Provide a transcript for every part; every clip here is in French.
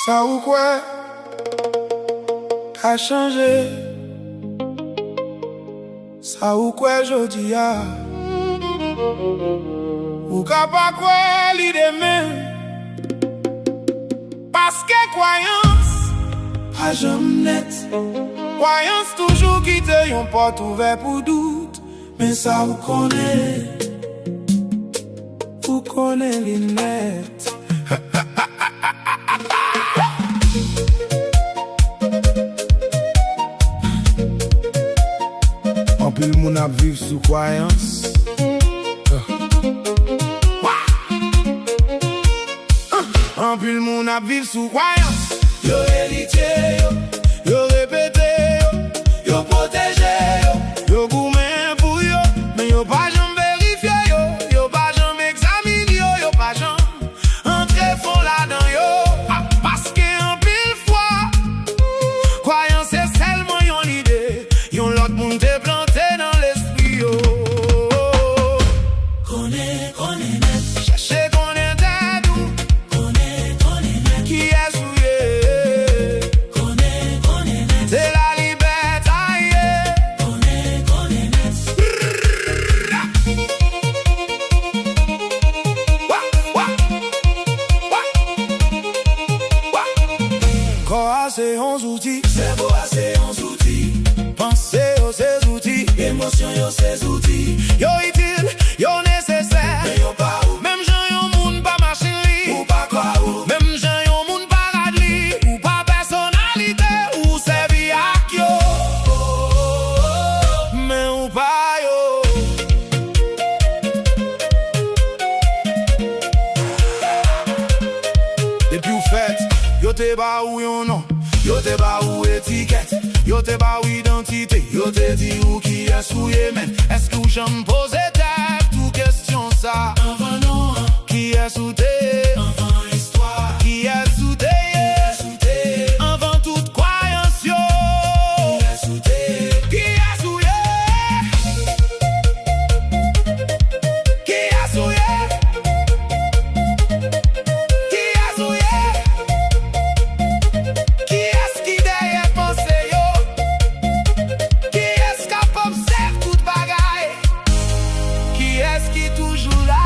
Ça ou quoi a changé? Ça ou quoi jodi a? Ou ka pa quoi l'idée même? Parce que croyance a jamais net. Croyance toujours quitte yon porte ouvert pour doute. Mais ça vous connaît les net. En pile moun ap viv sous croyance. En pile moun ap viv sous croyance. Yo héritier yo répété yo protégé yo gourmet pour yo. Mais yo pas jamais vérifié yo pas jamais examiné yo pas jamais entrer fond là-dedans yo. Parce que en pile fois croyance c'est seulement yon idée. Yon l'autre moun te planté dans l'esprit yo. Connais net. Cherchez connais tête ou connais net. Qui est souillé? Connais net. C'est la liberté. Connais net. Quoi c'est 11 outils. C'est beau assez 11 outils. Pensez aux ces outils. Émotion yo ces outils. Yo utile, yo nécessaire. Mais yo pas ou. Même gens yon moun pas machine li. Ou pas quoi ou. Même gens yon moun pas radli. Ou pas personnalité. Ou servi ak yo. Mais ou pas yo. Depuis ou fait, yo te ba ou yon nom. Yo te ba ou étiquette. Yo te ba ou identité. Yo te di ou qui est souillé men. Est-ce que j'aime poser tête tout question ça? Enfin non. Qui est souté? Enfin histoire. Qui est souté? Avant toute croyance yo. Qui est souté? Qui est souillé? Qui est souillé? Qui est souillé? Qui est-ce qui derrière pensé yo? Qui est-ce qui observe toute bagaille? Qui est-ce qui toujours là?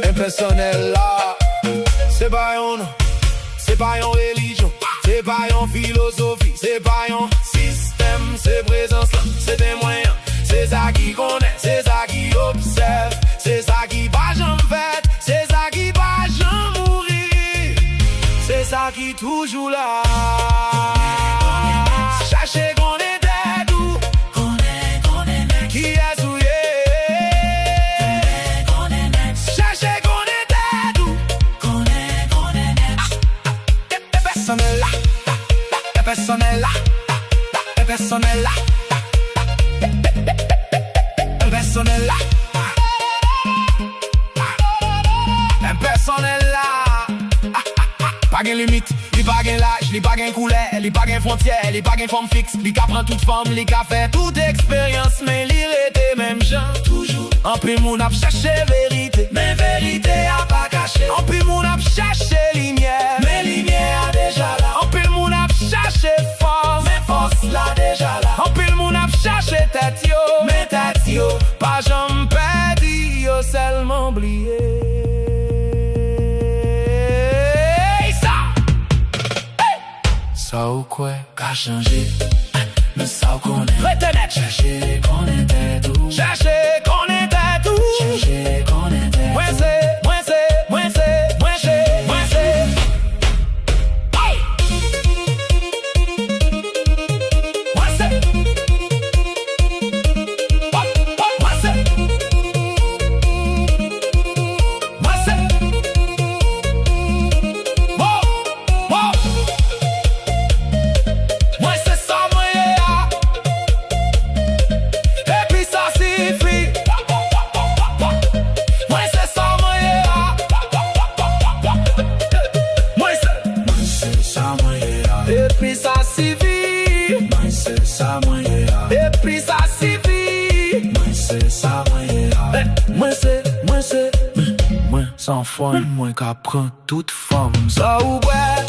Impersonnel là, c'est pas yon nom, c'est pas yon religion, c'est pas yon philosophie, c'est pas yon système, c'est présence là, c'est des moyens, c'est ça qui connaît, c'est ça qui observe, c'est ça qui va jamais fait, c'est ça qui va jamais mourir, c'est ça qui toujours là. Cherchez qu'on est tête ou connais net. Qui est souillé? Connais net. Cherchez qu'on est tête ou connais net. T'es personnel là, t'es personnel là, t'es personnel là, t'es personnel là, impersonnel là. Pas gain limite, li pas gain l'âge, li pas gain couleur, li pas gain frontière, li pas gain forme fixe, li ka prend toute forme, li ka fait toute expérience, mais li rete même gens toujours. En pile moun ap cherché vérité, mais vérité a pas caché. En pile moun ap cherché lumière, mais lumière a déjà là. En pile moun ap cherché force, mais force là déjà là. En pile moun ap cherché tête yo, mais tête yo pas jamais perdu, yo seulement oublié. Ça ou quoi qu'a changé? Mais ça ou qu'on est retenette. Cherchez qu'on était tout. Cherchez qu'on était tout. Cherchez qu'on était. Moi c'est, moi c'est, moi c'est, moi c'est, moi c'est. Hey! Moi c'est. Moi c'est. Moi c'est. Moi c'est ça moi yeah. Et puis ça suffit. Moi c'est ça moi yeah. Moi c'est ça moi yeah. Et puis ça suffit. Moi c'est ça moi yeah. Et puis ça suffit. Moi c'est Moi c'est, moi sans foi, moi qu'apprend toute forme. Ça ou ouais,